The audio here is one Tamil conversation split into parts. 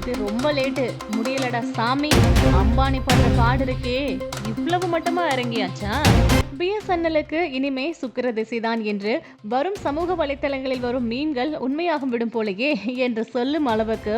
இது ரொம்ப லேட்டு. முடியலடா சாமி. அம்பானி பண்ற பாடு இருக்கே. இவ்வளவு மட்டுமா இறங்கியாச்சா? பிஎஸ்என்எல்லுக்கு இனிமே சுக்கிர திசைதான் என்று வரும் சமூக வலைத்தளங்களில் வரும் மீன்கள் உண்மையாகும் விடும் போலயே என்று சொல்லும் அளவுக்கு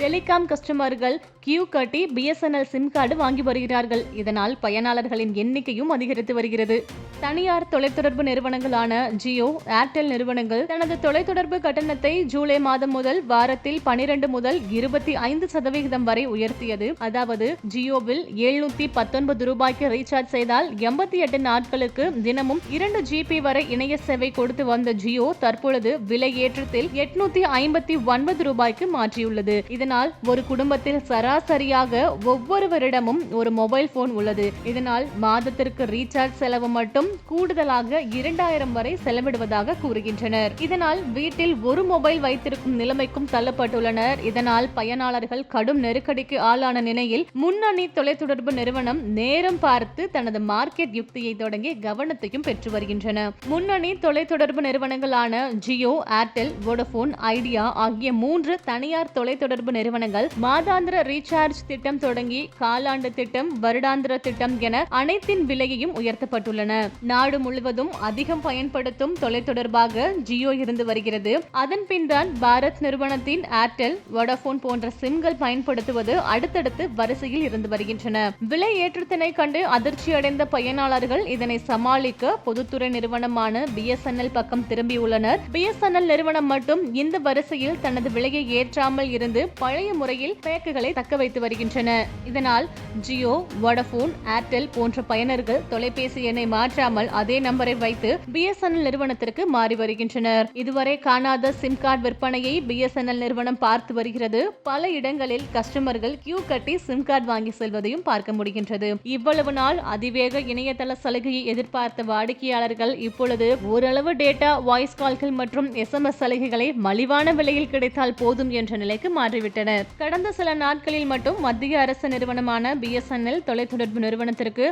டெலிகாம் கஸ்டமர்கள் கியூ கட்டி பிஎஸ்என்எல் சிம் கார்டு வாங்கி வருகிறார்கள். இதனால் பயனாளர்களின் எண்ணிக்கையும் அதிகரித்து வருகிறது. தனியார் தொலைத்தொடர்பு நிறுவனங்களான ஜியோ, ஏர்டெல் நிறுவனங்கள் தனது தொலைத்தொடர்பு கட்டணத்தை ஜூலை மாதம் முதல் வாரத்தில் 12 முதல் 25% வரை உயர்த்தியது. அதாவது ஜியோவில் 719 ரூபாய்க்கு ரீசார்ஜ் செய்தால் 88 நாட்களுக்கு தினமும் 2 GB வரை இணைய சேவை கொடுத்து வந்த ஜியோ தற்பொழுது விலை ஏற்றத்தில் 859 ரூபாய்க்கு மாற்றியுள்ளது. இதனால் ஒரு குடும்பத்தில் சராசரியாக ஒவ்வொருவரிடமும் ஒரு மொபைல் போன் உள்ளது. இதனால் மாதத்திற்கு ரீசார்ஜ் செலவு மட்டும் கூடுதலாக 2000 வரை செலவிடுவதாக கூறுகின்றனர். இதனால் வீட்டில் ஒரு மொபைல் வைத்திருக்கும் நிலைமைக்கும் தள்ளப்பட்டுள்ளனர். இதனால் பயனாளர்கள் கடும் நெருக்கடிக்கு ஆளான நிலையில் முன்னணி தொலைத்தொடர்பு நிறுவனம் நேரம் பார்த்து தனது மார்க்கெட் யுக்தியை தொடங்கி கவனத்தையும் பெற்று வருகின்றன. முன்னணி தொலைத்தொடர்பு நிறுவனங்களான ஜியோ, ஏர்டெல், வோடபோன், ஐடியா ஆகிய 3 தனியார் தொலைத்தொடர்பு நிறுவனங்கள் மாதாந்திர ரீசார்ஜ் திட்டம் தொடங்கி காலாண்டு திட்டம், வருடாந்திர திட்டம் என அனைத்தின் விலையையும் உயர்த்தப்பட்டுள்ளன. நாடு முழுவதும் அதிகம் பயன்படுத்தும் தொலைத்தொடர்பாக ஜியோ இருந்து வருகிறது. அதன் பின் தான் பாரத் நிறுவனத்தின் ஏர்டெல், வோடபோன் போன்ற சிம்கள் பயன்படுத்துவது அடுத்தடுத்து வரிசையில் இருந்து வருகின்றன. விலை ஏற்றத்தினை கண்டு அதிர்ச்சி அடைந்த பயனாளர்கள் இதனை சமாளிக்க பொதுத்துறை நிறுவனமான பிஎஸ்என்எல் பக்கம் திரும்பியுள்ளனர். பிஎஸ்என்எல் நிறுவனம் மட்டும் இந்த வரிசையில் தனது விலையை ஏற்றாமல் இருந்து பழைய முறையில் பேக்குகளை தக்க வைத்து வருகின்றன. இதனால் ஜியோ, வோடபோன், ஏர்டெல் போன்ற பயனர்கள் தொலைபேசி எண்ணை மாற்றாமல் அதே நம்பரை வைத்து பிஎஸ்என்எல் நிறுவனத்திற்கு மாறி வருகின்றனர். இதுவரை காணாத சிம் கார்டு விற்பனையை பிஎஸ்என்எல் நிறுவனம் பார்த்து வருகிறது. பல இடங்களில் கஸ்டமர்கள் கியூ கட்டி சிம் கார்டு வாங்கி செல்வதையும் பார்க்க முடிகின்றது. இவ்வளவு நாள் அதிவேக இணையதள சலுகையை எதிர்பார்த்த வாடிக்கையாளர்கள் இப்பொழுது ஓரளவு டேட்டா, வாய்ஸ் கால்கள் மற்றும் SMS சலுகைகளை மலிவான விலையில் கிடைத்தால் போதும் என்ற நிலைக்கு மாறிவிட்டனர். கடந்த சில நாட்களில் மட்டும் மத்திய அரசு நிறுவனமான பிஎஸ்என்எல் தொலைத்தொடர்பு நிறுவனத்திற்கு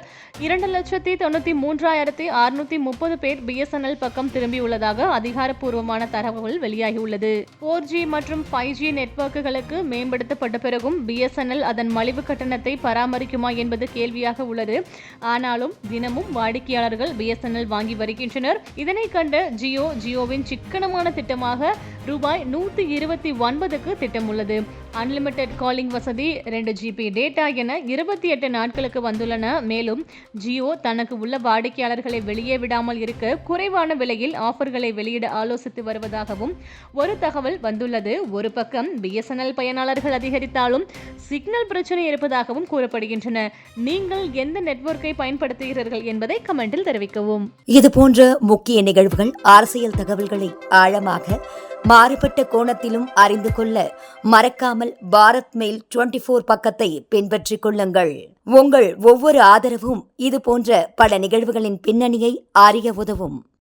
2,93,630 பேர் பிஎஸ்என்எல் பக்கம் திரும்பியுள்ளதாக அதிகாரப்பூர்வமான தகவல் வெளியாகியுள்ளது. 4G மற்றும் 5G நெட்வொர்க்குகளுக்கு மேம்படுத்தப்பட்ட பிறகும் பிஎஸ்என்எல் அதன் மலிவு கட்டணத்தை பராமரிக்குமா என்பது கேள்வியாக உள்ளது. ஆனாலும் தினமும் வாடிக்கையாளர்கள் பிஎஸ்என்எல் வாங்கி வருகின்றனர். இதனை கண்ட ஜியோவின் சிக்கனமான திட்டமாக ரூபாய் 129க்கு திட்டம் உள்ளது. அன்லிமிட்டெட் காலிங் வசதி, 2 GB டேட்டா என 28 நாட்களுக்கு வந்துள்ளன. மேலும் ஜியோ தனக்கு உள்ள வாடிக்கையாளர்களை வெளியே விடாமல் இருக்க குறைவான விலையில் ஆஃபர்களை வெளியிட ஆலோசித்து வருவதாகவும் ஒரு தகவல் வந்துள்ளது. ஒரு பக்கம் பிஎஸ்என்எல் பயனாளர்கள் அதிகரித்தாலும் சிக்னல் பிரச்சனை இருப்பதாகவும் கூறப்படுகின்றன. நீங்கள் எந்த நெட்வொர்க்கை பயன்படுத்துகிறீர்கள் என்பதை கமெண்டில் தெரிவிக்கவும். இதுபோன்ற முக்கிய நிகழ்வுகள், அரசியல் தகவல்களை ஆழமாக மாறுபட்ட கோணத்திலும் அறிந்து கொள்ள மறக்காமல் பாரத் மெயில் 24 பக்கத்தை பின்பற்றிக் கொள்ளுங்கள். உங்கள் ஒவ்வொரு ஆதரவும் இதுபோன்ற பல நிகழ்வுகளின் பின்னணியை அறிய உதவும்.